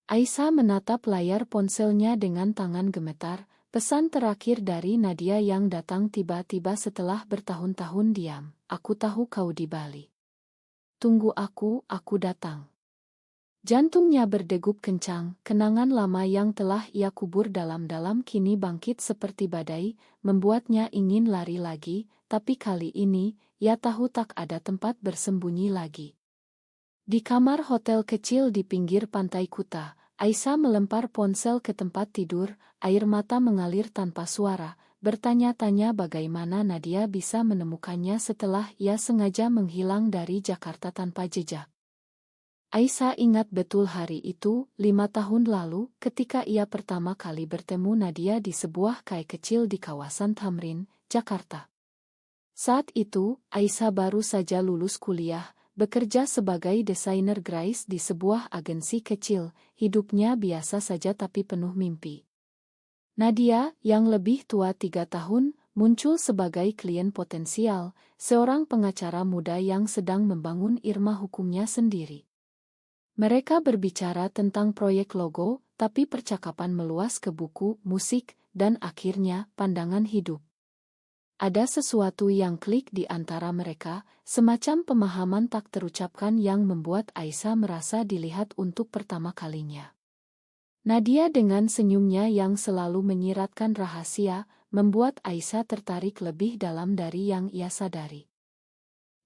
Aisyah menatap layar ponselnya dengan tangan gemetar, pesan terakhir dari Nadia yang datang tiba-tiba setelah bertahun-tahun diam. Aku tahu kau di Bali. Tunggu aku datang. Jantungnya berdegup kencang, kenangan lama yang telah ia kubur dalam-dalam kini bangkit seperti badai, membuatnya ingin lari lagi, tapi kali ini, ia tahu tak ada tempat bersembunyi lagi. Di kamar hotel kecil di pinggir pantai Kuta, Aisyah melempar ponsel ke tempat tidur, air mata mengalir tanpa suara, bertanya-tanya bagaimana Nadia bisa menemukannya setelah ia sengaja menghilang dari Jakarta tanpa jejak. Aisyah ingat betul hari itu, 5 tahun lalu, ketika ia pertama kali bertemu Nadia di sebuah kai kecil di kawasan Tamrin, Jakarta. Saat itu, Aisyah baru saja lulus kuliah, bekerja sebagai desainer grafis di sebuah agensi kecil, hidupnya biasa saja tapi penuh mimpi. Nadia, yang lebih tua 3 tahun, muncul sebagai klien potensial, seorang pengacara muda yang sedang membangun irma hukumnya sendiri. Mereka berbicara tentang proyek logo, tapi percakapan meluas ke buku, musik, dan akhirnya pandangan hidup. Ada sesuatu yang klik di antara mereka, semacam pemahaman tak terucapkan yang membuat Aisyah merasa dilihat untuk pertama kalinya. Nadia dengan senyumnya yang selalu menyiratkan rahasia, membuat Aisyah tertarik lebih dalam dari yang ia sadari.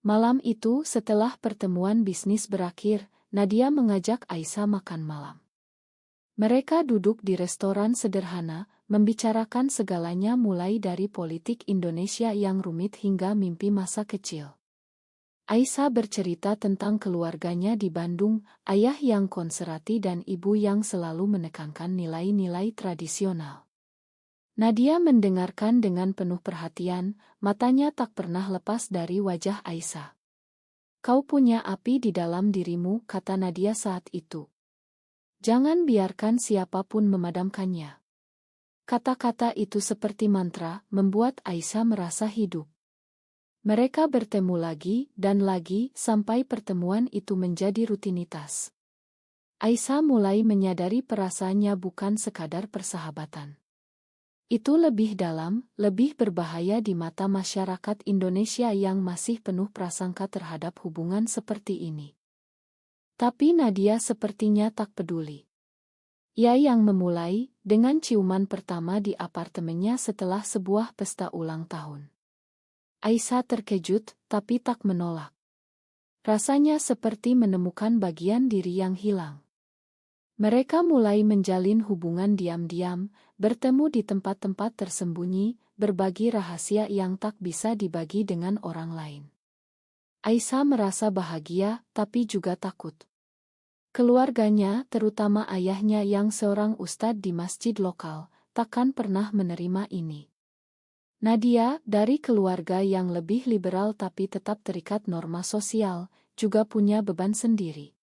Malam itu setelah pertemuan bisnis berakhir, Nadia mengajak Aisyah makan malam. Mereka duduk di restoran sederhana, membicarakan segalanya mulai dari politik Indonesia yang rumit hingga mimpi masa kecil. Aisyah bercerita tentang keluarganya di Bandung, ayah yang konservatif dan ibu yang selalu menekankan nilai-nilai tradisional. Nadia mendengarkan dengan penuh perhatian, matanya tak pernah lepas dari wajah Aisyah. Kau punya api di dalam dirimu, kata Nadia saat itu. Jangan biarkan siapapun memadamkannya. Kata-kata itu seperti mantra, membuat Aisyah merasa hidup. Mereka bertemu lagi dan lagi sampai pertemuan itu menjadi rutinitas. Aisyah mulai menyadari perasaannya bukan sekadar persahabatan. Itu lebih dalam, lebih berbahaya di mata masyarakat Indonesia yang masih penuh prasangka terhadap hubungan seperti ini. Tapi Nadia sepertinya tak peduli. Ia yang memulai, dengan ciuman pertama di apartemennya setelah sebuah pesta ulang tahun. Aisyah terkejut, tapi tak menolak. Rasanya seperti menemukan bagian diri yang hilang. Mereka mulai menjalin hubungan diam-diam, bertemu di tempat-tempat tersembunyi, berbagi rahasia yang tak bisa dibagi dengan orang lain. Aisyah merasa bahagia, tapi juga takut. Keluarganya, terutama ayahnya yang seorang ustadz di masjid lokal, takkan pernah menerima ini. Nadia, dari keluarga yang lebih liberal tapi tetap terikat norma sosial, juga punya beban sendiri.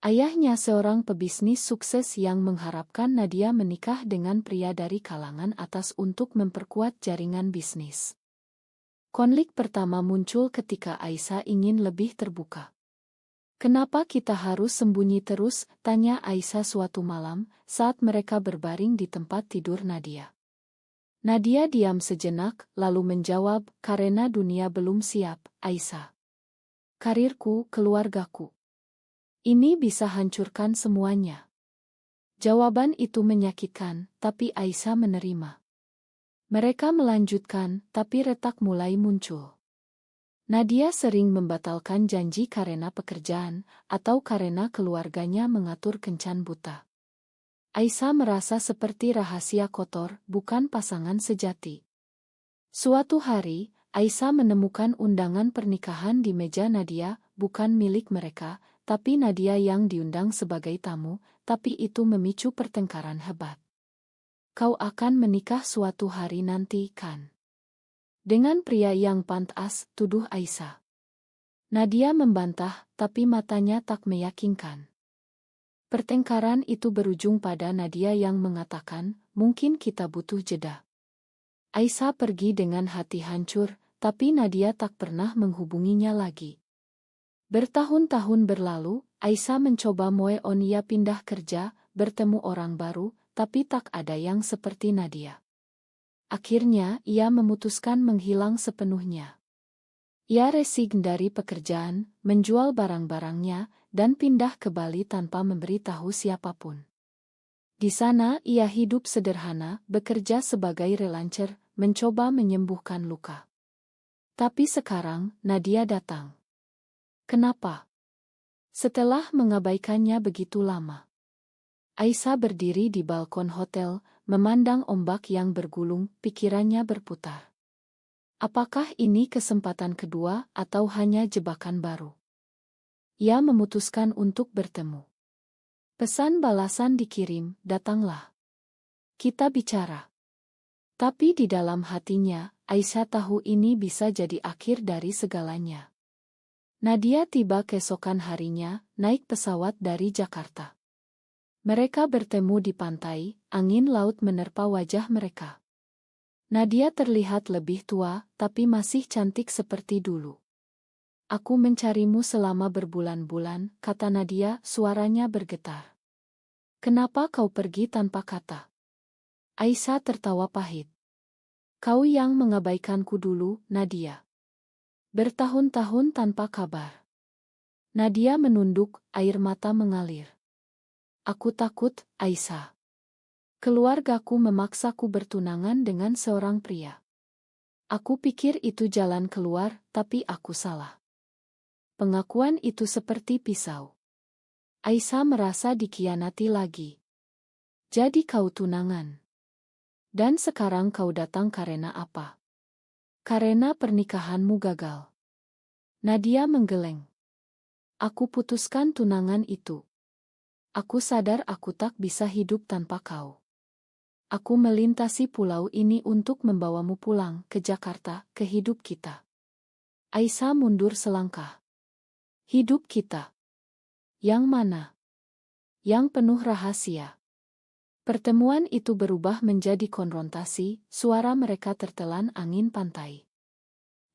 Ayahnya seorang pebisnis sukses yang mengharapkan Nadia menikah dengan pria dari kalangan atas untuk memperkuat jaringan bisnis. Konflik pertama muncul ketika Aisyah ingin lebih terbuka. Kenapa kita harus sembunyi terus? Tanya Aisyah suatu malam, saat mereka berbaring di tempat tidur Nadia. Nadia diam sejenak, lalu menjawab, karena dunia belum siap, Aisyah. Karirku, keluargaku. Ini bisa hancurkan semuanya. Jawaban itu menyakitkan, tapi Aisyah menerima. Mereka melanjutkan, tapi retak mulai muncul. Nadia sering membatalkan janji karena pekerjaan, atau karena keluarganya mengatur kencan buta. Aisyah merasa seperti rahasia kotor, bukan pasangan sejati. Suatu hari, Aisyah menemukan undangan pernikahan di meja Nadia, bukan milik mereka, tapi Nadia yang diundang sebagai tamu, tapi itu memicu pertengkaran hebat. Kau akan menikah suatu hari nanti, kan? Dengan pria yang pantas, tuduh Aisyah. Nadia membantah, tapi matanya tak meyakinkan. Pertengkaran itu berujung pada Nadia yang mengatakan, mungkin kita butuh jeda. Aisyah pergi dengan hati hancur, tapi Nadia tak pernah menghubunginya lagi. Bertahun-tahun berlalu, Aisyah mencoba Moe Onia pindah kerja, bertemu orang baru, tapi tak ada yang seperti Nadia. Akhirnya, ia memutuskan menghilang sepenuhnya. Ia resign dari pekerjaan, menjual barang-barangnya, dan pindah ke Bali tanpa memberitahu siapapun. Di sana, ia hidup sederhana, bekerja sebagai relancer, mencoba menyembuhkan luka. Tapi sekarang, Nadia datang. Kenapa? Setelah mengabaikannya begitu lama. Aisyah berdiri di balkon hotel, memandang ombak yang bergulung, pikirannya berputar. Apakah ini kesempatan kedua atau hanya jebakan baru? Ia memutuskan untuk bertemu. Pesan balasan dikirim, datanglah. Kita bicara. Tapi di dalam hatinya, Aisyah tahu ini bisa jadi akhir dari segalanya. Nadia tiba keesokan harinya, naik pesawat dari Jakarta. Mereka bertemu di pantai, angin laut menerpa wajah mereka. Nadia terlihat lebih tua, tapi masih cantik seperti dulu. Aku mencarimu selama berbulan-bulan, kata Nadia, suaranya bergetar. Kenapa kau pergi tanpa kata? Aisyah tertawa pahit. Kau yang mengabaikanku dulu, Nadia. Bertahun-tahun tanpa kabar. Nadia menunduk, air mata mengalir. Aku takut, Aisyah. Keluargaku memaksaku bertunangan dengan seorang pria. Aku pikir itu jalan keluar, tapi aku salah. Pengakuan itu seperti pisau. Aisyah merasa dikhianati lagi. Jadi kau tunangan. Dan sekarang kau datang karena apa? Karena pernikahanmu gagal. Nadia menggeleng. Aku putuskan tunangan itu. Aku sadar aku tak bisa hidup tanpa kau. Aku melintasi pulau ini untuk membawamu pulang ke Jakarta, ke hidup kita. Aisyah mundur selangkah. Hidup kita. Yang mana? Yang penuh rahasia. Pertemuan itu berubah menjadi konfrontasi, suara mereka tertelan angin pantai.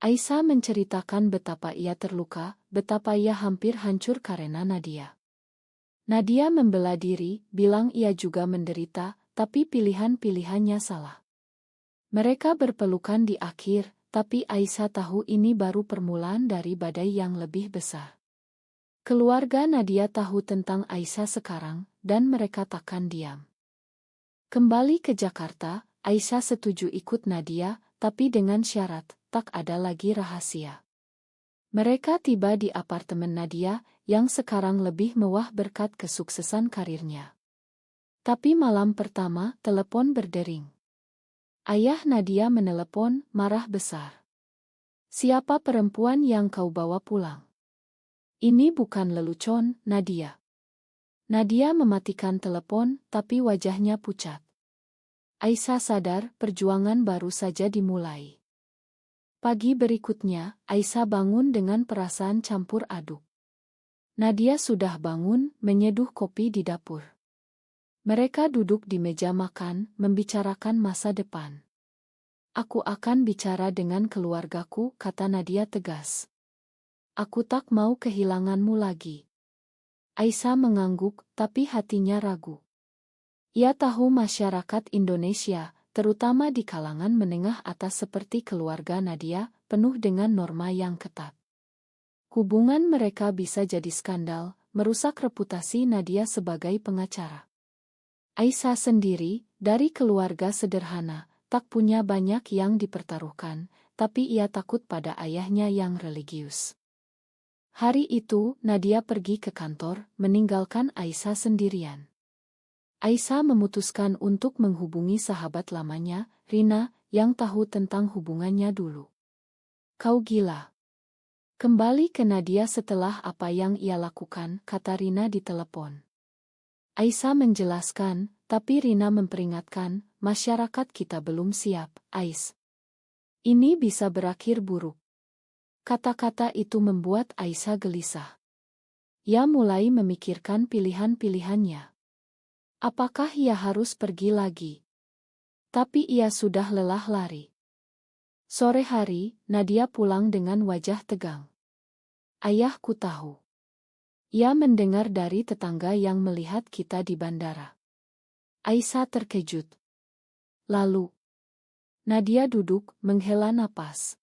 Aisyah menceritakan betapa ia terluka, betapa ia hampir hancur karena Nadia. Nadia membela diri, bilang ia juga menderita, tapi pilihan-pilihannya salah. Mereka berpelukan di akhir, tapi Aisyah tahu ini baru permulaan dari badai yang lebih besar. Keluarga Nadia tahu tentang Aisyah sekarang, dan mereka takkan diam. Kembali ke Jakarta, Aisyah setuju ikut Nadia, tapi dengan syarat, tak ada lagi rahasia. Mereka tiba di apartemen Nadia, yang sekarang lebih mewah berkat kesuksesan karirnya. Tapi malam pertama, telepon berdering. Ayah Nadia menelepon, marah besar. Siapa perempuan yang kau bawa pulang? Ini bukan lelucon, Nadia. Nadia mematikan telepon, tapi wajahnya pucat. Aisyah sadar, perjuangan baru saja dimulai. Pagi berikutnya, Aisyah bangun dengan perasaan campur aduk. Nadia sudah bangun, menyeduh kopi di dapur. Mereka duduk di meja makan, membicarakan masa depan. Aku akan bicara dengan keluargaku, kata Nadia tegas. Aku tak mau kehilanganmu lagi. Aisyah mengangguk, tapi hatinya ragu. Ia tahu masyarakat Indonesia, terutama di kalangan menengah atas seperti keluarga Nadia, penuh dengan norma yang ketat. Hubungan mereka bisa jadi skandal, merusak reputasi Nadia sebagai pengacara. Aisyah sendiri, dari keluarga sederhana, tak punya banyak yang dipertaruhkan, tapi ia takut pada ayahnya yang religius. Hari itu, Nadia pergi ke kantor, meninggalkan Aisyah sendirian. Aisyah memutuskan untuk menghubungi sahabat lamanya, Rina, yang tahu tentang hubungannya dulu. Kau gila. Kembali ke Nadia setelah apa yang ia lakukan, kata Rina di telepon. Aisyah menjelaskan, tapi Rina memperingatkan, masyarakat kita belum siap, Ais. Ini bisa berakhir buruk. Kata-kata itu membuat Aisyah gelisah. Ia mulai memikirkan pilihan-pilihannya. Apakah ia harus pergi lagi? Tapi ia sudah lelah lari. Sore hari, Nadia pulang dengan wajah tegang. Ayahku tahu. Ia mendengar dari tetangga yang melihat kita di bandara. Aisyah terkejut. Lalu, Nadia duduk, menghela napas.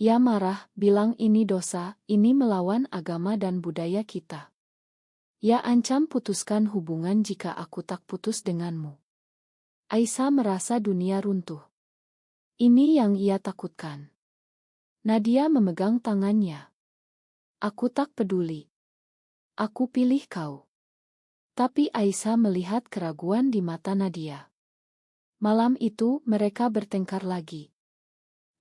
Ia marah, bilang ini dosa, ini melawan agama dan budaya kita. Ia ancam putuskan hubungan jika aku tak putus denganmu. Aisyah merasa dunia runtuh. Ini yang ia takutkan. Nadia memegang tangannya. Aku tak peduli. Aku pilih kau. Tapi Aisyah melihat keraguan di mata Nadia. Malam itu mereka bertengkar lagi.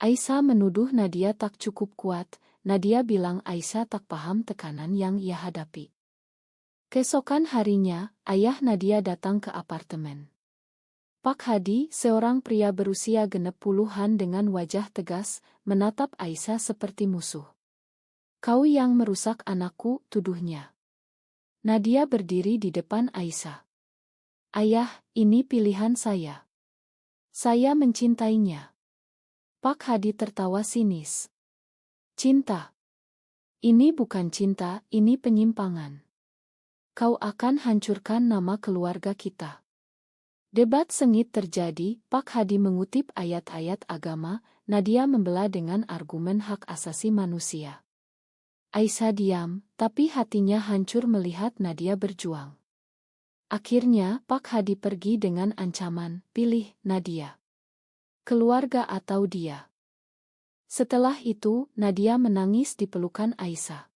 Aisyah menuduh Nadia tak cukup kuat. Nadia bilang Aisyah tak paham tekanan yang ia hadapi. Keesokan harinya, ayah Nadia datang ke apartemen. Pak Hadi, seorang pria berusia genep puluhan dengan wajah tegas, menatap Aisyah seperti musuh. Kau yang merusak anakku, tuduhnya. Nadia berdiri di depan Aisyah. Ayah, ini pilihan saya. Saya mencintainya. Pak Hadi tertawa sinis. Cinta. Ini bukan cinta, ini penyimpangan. Kau akan hancurkan nama keluarga kita. Debat sengit terjadi, Pak Hadi mengutip ayat-ayat agama, Nadia membela dengan argumen hak asasi manusia. Aisyah diam, tapi hatinya hancur melihat Nadia berjuang. Akhirnya, Pak Hadi pergi dengan ancaman, pilih Nadia. Keluarga atau dia. Setelah itu, Nadia menangis di pelukan Aisyah.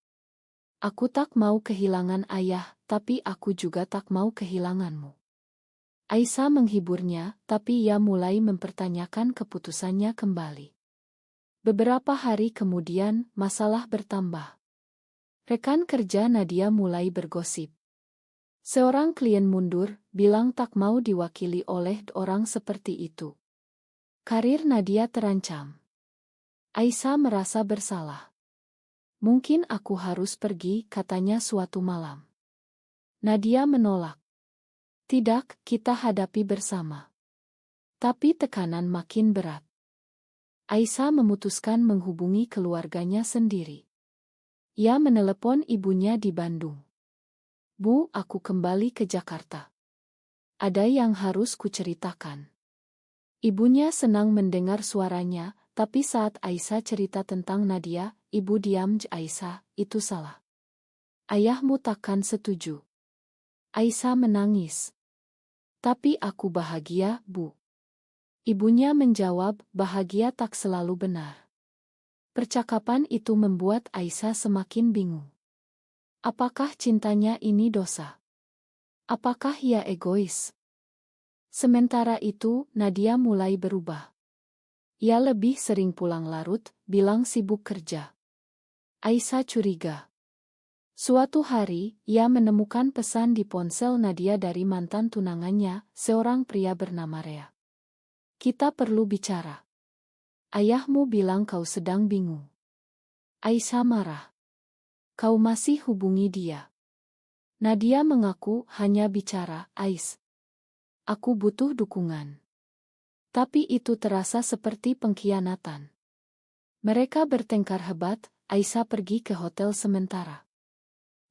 Aku tak mau kehilangan ayah, tapi aku juga tak mau kehilanganmu. Aisyah menghiburnya, tapi ia mulai mempertanyakan keputusannya kembali. Beberapa hari kemudian, masalah bertambah. Rekan kerja Nadia mulai bergosip. Seorang klien mundur, bilang tak mau diwakili oleh orang seperti itu. Karir Nadia terancam. Aisyah merasa bersalah. Mungkin aku harus pergi, katanya suatu malam. Nadia menolak. Tidak, kita hadapi bersama. Tapi tekanan makin berat. Aisyah memutuskan menghubungi keluarganya sendiri. Ia menelepon ibunya di Bandung. Bu, aku kembali ke Jakarta. Ada yang harus kuceritakan. Ibunya senang mendengar suaranya, tapi saat Aisyah cerita tentang Nadia, ibu diam. Aisyah, itu salah. Ayahmu takkan setuju. Aisyah menangis. Tapi aku bahagia, Bu. Ibunya menjawab, bahagia tak selalu benar. Percakapan itu membuat Aisyah semakin bingung. Apakah cintanya ini dosa? Apakah ia egois? Sementara itu, Nadia mulai berubah. Ia lebih sering pulang larut, bilang sibuk kerja. Aisyah curiga. Suatu hari, ia menemukan pesan di ponsel Nadia dari mantan tunangannya, seorang pria bernama Rea. Kita perlu bicara. Ayahmu bilang kau sedang bingung. Aisyah marah. Kau masih hubungi dia. Nadia mengaku hanya bicara, Ais. Aku butuh dukungan. Tapi itu terasa seperti pengkhianatan. Mereka bertengkar hebat, Aisyah pergi ke hotel sementara.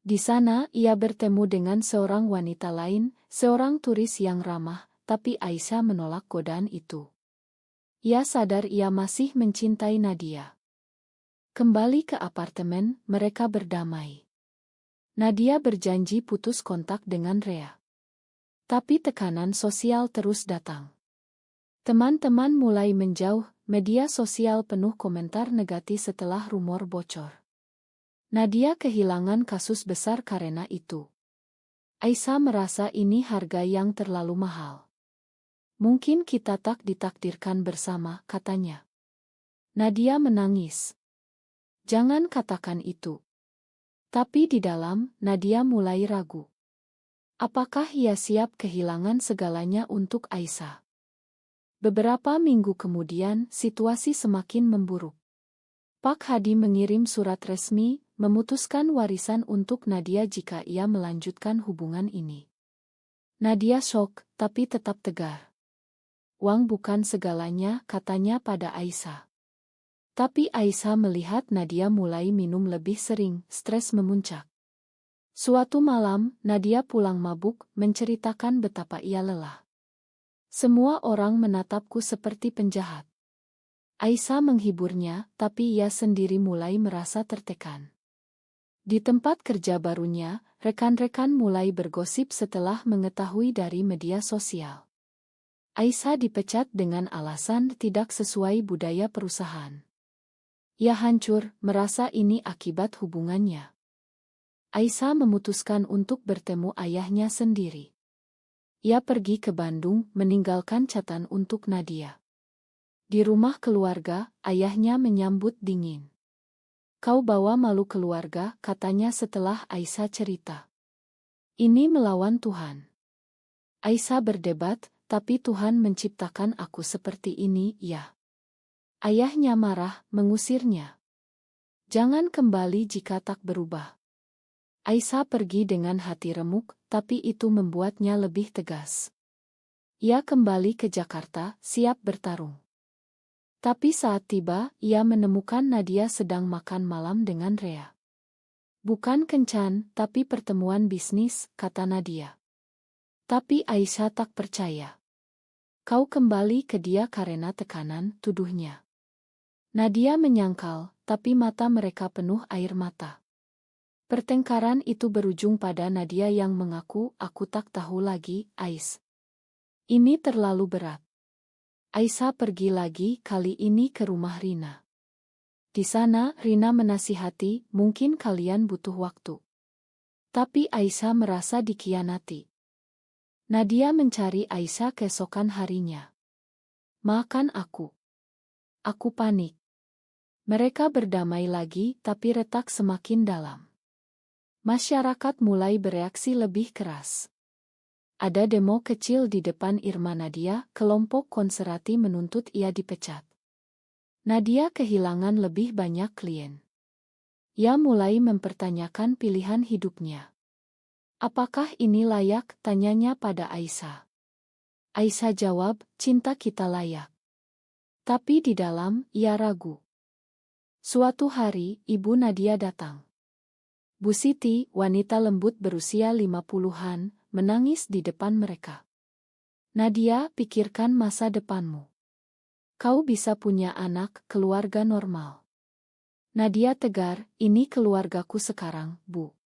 Di sana, ia bertemu dengan seorang wanita lain, seorang turis yang ramah, tapi Aisyah menolak godaan itu. Ia sadar ia masih mencintai Nadia. Kembali ke apartemen, mereka berdamai. Nadia berjanji putus kontak dengan Rea. Tapi tekanan sosial terus datang. Teman-teman mulai menjauh, media sosial penuh komentar negatif setelah rumor bocor. Nadia kehilangan kasus besar karena itu. Aisyah merasa ini harga yang terlalu mahal. Mungkin kita tak ditakdirkan bersama, katanya. Nadia menangis. Jangan katakan itu. Tapi di dalam, Nadia mulai ragu. Apakah ia siap kehilangan segalanya untuk Aisyah? Beberapa minggu kemudian, situasi semakin memburuk. Pak Hadi mengirim surat resmi, memutuskan warisan untuk Nadia jika ia melanjutkan hubungan ini. Nadia syok, tapi tetap tegar. Uang bukan segalanya, katanya pada Aisyah. Tapi Aisyah melihat Nadia mulai minum lebih sering, stres memuncak. Suatu malam, Nadia pulang mabuk, menceritakan betapa ia lelah. Semua orang menatapku seperti penjahat. Aisyah menghiburnya, tapi ia sendiri mulai merasa tertekan. Di tempat kerja barunya, rekan-rekan mulai bergosip setelah mengetahui dari media sosial. Aisyah dipecat dengan alasan tidak sesuai budaya perusahaan. Ia hancur, merasa ini akibat hubungannya. Aisyah memutuskan untuk bertemu ayahnya sendiri. Ia pergi ke Bandung, meninggalkan catatan untuk Nadia. Di rumah keluarga, ayahnya menyambut dingin. "Kau bawa malu keluarga," katanya setelah Aisyah cerita. "Ini melawan Tuhan." Aisyah berdebat, "Tapi Tuhan menciptakan aku seperti ini, ya." Ayahnya marah, mengusirnya. "Jangan kembali jika tak berubah." Aisyah pergi dengan hati remuk, tapi itu membuatnya lebih tegas. Ia kembali ke Jakarta, siap bertarung. Tapi saat tiba, ia menemukan Nadia sedang makan malam dengan Rea. "Bukan kencan, tapi pertemuan bisnis," kata Nadia. Tapi Aisyah tak percaya. "Kau kembali ke dia karena tekanan," tuduhnya. Nadia menyangkal, tapi mata mereka penuh air mata. Pertengkaran itu berujung pada Nadia yang mengaku, "Aku tak tahu lagi, Ais. Ini terlalu berat." Aisyah pergi lagi, kali ini ke rumah Rina. Di sana, Rina menasihati, "Mungkin kalian butuh waktu." Tapi Aisyah merasa dikhianati. Nadia mencari Aisyah keesokan harinya. "Maafkan aku. Aku panik." Mereka berdamai lagi, tapi retak semakin dalam. Masyarakat mulai bereaksi lebih keras. Ada demo kecil di depan Irma Nadia, kelompok konservatif menuntut ia dipecat. Nadia kehilangan lebih banyak klien. Ia mulai mempertanyakan pilihan hidupnya. "Apakah ini layak?" tanyanya pada Aisyah. Aisyah jawab, "Cinta kita layak." Tapi di dalam, ia ragu. Suatu hari, ibu Nadia datang. Bu Siti, wanita lembut berusia 50-an, menangis di depan mereka. "Nadia, pikirkan masa depanmu. Kau bisa punya anak, keluarga normal." Nadia tegar, "Ini keluargaku sekarang, Bu."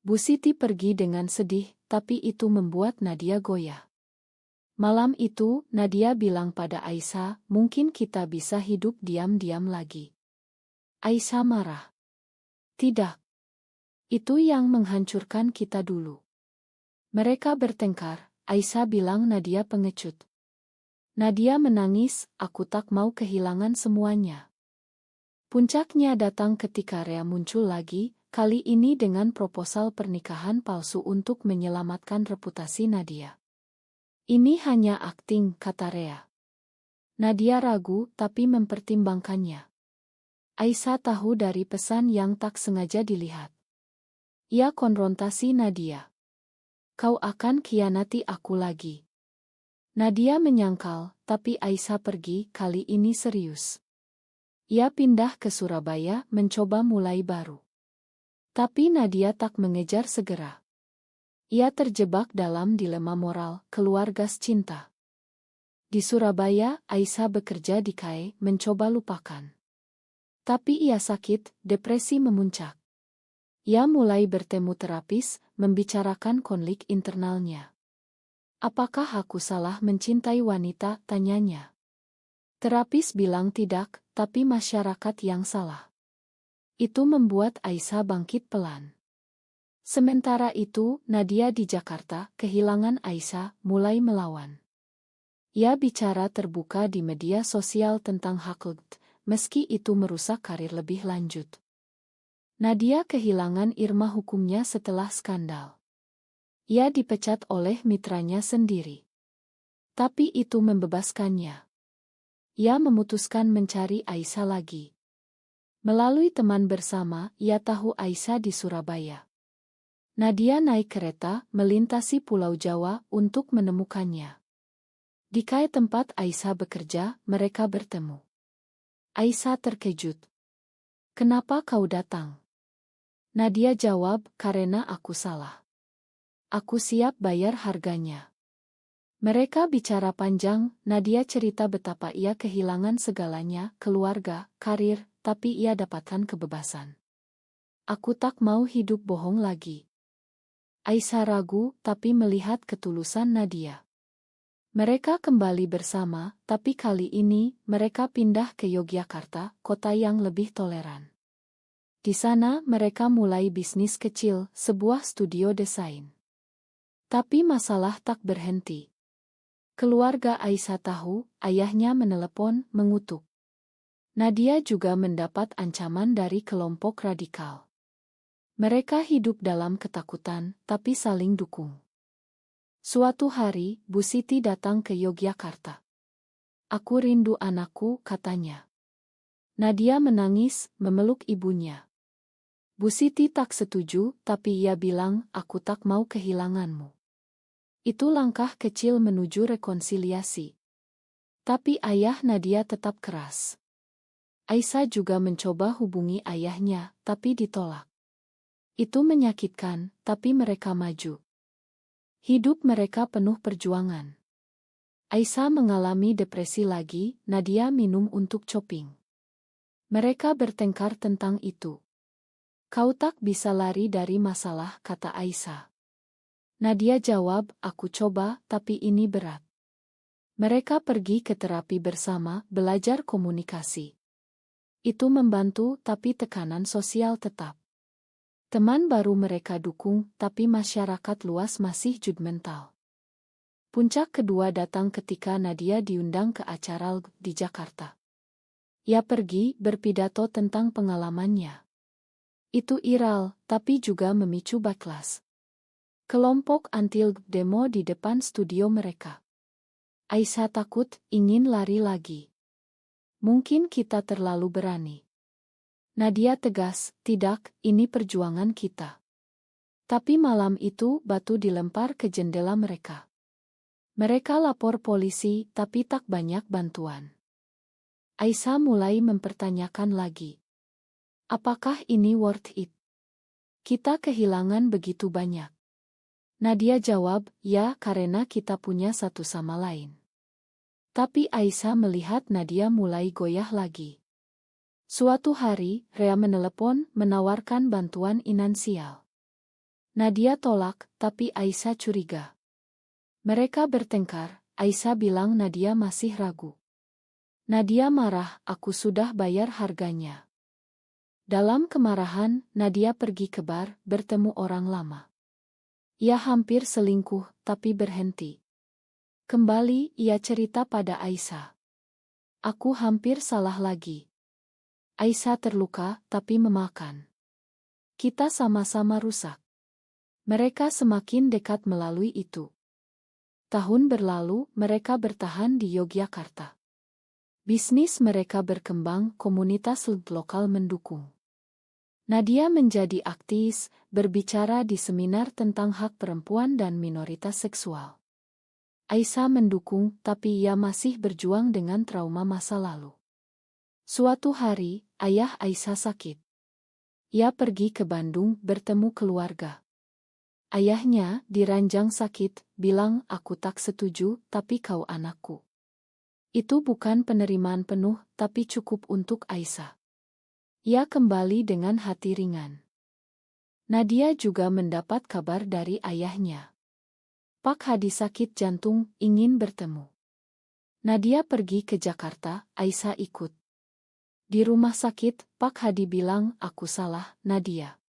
Bu Siti pergi dengan sedih, tapi itu membuat Nadia goyah. Malam itu, Nadia bilang pada Aisyah, "Mungkin kita bisa hidup diam-diam lagi." Aisyah marah. "Tidak. Itu yang menghancurkan kita dulu." Mereka bertengkar, Aisyah bilang Nadia pengecut. Nadia menangis, "Aku tak mau kehilangan semuanya." Puncaknya datang ketika Rea muncul lagi, kali ini dengan proposal pernikahan palsu untuk menyelamatkan reputasi Nadia. "Ini hanya akting," kata Rea. Nadia ragu, tapi mempertimbangkannya. Aisyah tahu dari pesan yang tak sengaja dilihat. Ia konfrontasi Nadia. "Kau akan khianati aku lagi." Nadia menyangkal, tapi Aisyah pergi, kali ini serius. Ia pindah ke Surabaya, mencoba mulai baru. Tapi Nadia tak mengejar segera. Ia terjebak dalam dilema moral, keluarga cinta. Di Surabaya, Aisyah bekerja di KAI, mencoba lupakan. Tapi ia sakit, depresi memuncak. Ia mulai bertemu terapis, membicarakan konflik internalnya. "Apakah aku salah mencintai wanita?" tanyanya. Terapis bilang tidak, tapi masyarakat yang salah. Itu membuat Aisyah bangkit pelan. Sementara itu, Nadia di Jakarta, kehilangan Aisyah, mulai melawan. Ia bicara terbuka di media sosial tentang hak, meski itu merusak karir lebih lanjut. Nadia kehilangan Irma hukumnya setelah skandal. Ia dipecat oleh mitranya sendiri. Tapi itu membebaskannya. Ia memutuskan mencari Aisyah lagi. Melalui teman bersama, ia tahu Aisyah di Surabaya. Nadia naik kereta, melintasi Pulau Jawa untuk menemukannya. Di KAI tempat Aisyah bekerja, mereka bertemu. Aisyah terkejut. Kenapa kau datang? Nadia jawab, karena aku salah. Aku siap bayar harganya. Mereka bicara panjang, Nadia cerita betapa ia kehilangan segalanya, keluarga, karir, tapi ia dapatkan kebebasan. Aku tak mau hidup bohong lagi. Aisyah ragu, tapi melihat ketulusan Nadia. Mereka kembali bersama, tapi kali ini mereka pindah ke Yogyakarta, kota yang lebih toleran. Di sana mereka mulai bisnis kecil, sebuah studio desain. Tapi masalah tak berhenti. Keluarga Aisyah tahu, ayahnya menelepon, mengutuk. Nadia juga mendapat ancaman dari kelompok radikal. Mereka hidup dalam ketakutan, tapi saling dukung. Suatu hari, Bu Siti datang ke Yogyakarta. Aku rindu anakku, katanya. Nadia menangis, memeluk ibunya. Bu Siti tak setuju, tapi ia bilang, aku tak mau kehilanganmu. Itu langkah kecil menuju rekonsiliasi. Tapi ayah Nadia tetap keras. Aisyah juga mencoba hubungi ayahnya, tapi ditolak. Itu menyakitkan, tapi mereka maju. Hidup mereka penuh perjuangan. Aisyah mengalami depresi lagi, Nadia minum untuk coping. Mereka bertengkar tentang itu. Kau tak bisa lari dari masalah, kata Aisyah. Nadia jawab, aku coba, tapi ini berat. Mereka pergi ke terapi bersama, belajar komunikasi. Itu membantu, tapi tekanan sosial tetap. Teman baru mereka dukung, tapi masyarakat luas masih judgmental. Puncak kedua datang ketika Nadia diundang ke acara di Jakarta. Ia pergi berpidato tentang pengalamannya. Itu viral, tapi juga memicu backlash. Kelompok anti-LGBT demo di depan studio mereka. Aisyah takut, ingin lari lagi. Mungkin kita terlalu berani. Nadia tegas, tidak, ini perjuangan kita. Tapi malam itu batu dilempar ke jendela mereka. Mereka lapor polisi, tapi tak banyak bantuan. Aisyah mulai mempertanyakan lagi. Apakah ini worth it? Kita kehilangan begitu banyak. Nadia jawab, ya, karena kita punya satu sama lain. Tapi Aisyah melihat Nadia mulai goyah lagi. Suatu hari, Rea menelepon, menawarkan bantuan finansial. Nadia tolak, tapi Aisyah curiga. Mereka bertengkar, Aisyah bilang Nadia masih ragu. Nadia marah, aku sudah bayar harganya. Dalam kemarahan, Nadia pergi ke bar, bertemu orang lama. Ia hampir selingkuh, tapi berhenti. Kembali, ia cerita pada Aisyah. Aku hampir salah lagi. Aisyah terluka, tapi memakan. Kita sama-sama rusak. Mereka semakin dekat melalui itu. Tahun berlalu, mereka bertahan di Yogyakarta. Bisnis mereka berkembang, komunitas lokal mendukung. Nadia menjadi aktivis, berbicara di seminar tentang hak perempuan dan minoritas seksual. Aisyah mendukung, tapi ia masih berjuang dengan trauma masa lalu. Suatu hari, ayah Aisyah sakit. Ia pergi ke Bandung, bertemu keluarga. Ayahnya, diranjang sakit, bilang, aku tak setuju, tapi kau anakku. Itu bukan penerimaan penuh, tapi cukup untuk Aisyah. Ia kembali dengan hati ringan. Nadia juga mendapat kabar dari ayahnya. Pak Hadi sakit jantung, ingin bertemu. Nadia pergi ke Jakarta, Aisyah ikut. Di rumah sakit, Pak Hadi bilang, aku salah, Nadia.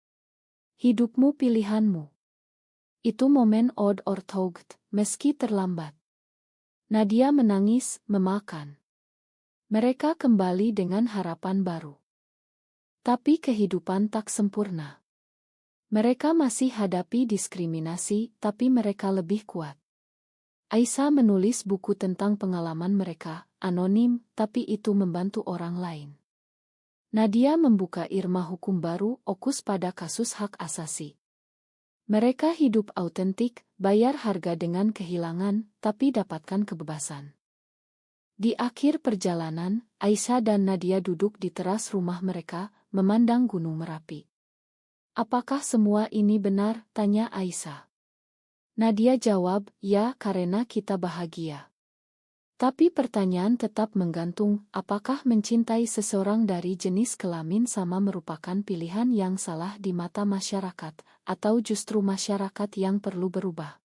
Hidupmu pilihanmu. Itu momen odd or though, meski terlambat. Nadia menangis, memakan. Mereka kembali dengan harapan baru. Tapi kehidupan tak sempurna. Mereka masih hadapi diskriminasi, tapi mereka lebih kuat. Aisyah menulis buku tentang pengalaman mereka, anonim, tapi itu membantu orang lain. Nadia membuka irma hukum baru, fokus pada kasus hak asasi. Mereka hidup autentik, bayar harga dengan kehilangan, tapi dapatkan kebebasan. Di akhir perjalanan, Aisyah dan Nadia duduk di teras rumah mereka, memandang Gunung Merapi. "Apakah semua ini benar?" tanya Aisyah. Nadia jawab, "Ya, karena kita bahagia." Tapi pertanyaan tetap menggantung, apakah mencintai seseorang dari jenis kelamin sama merupakan pilihan yang salah di mata masyarakat, atau justru masyarakat yang perlu berubah?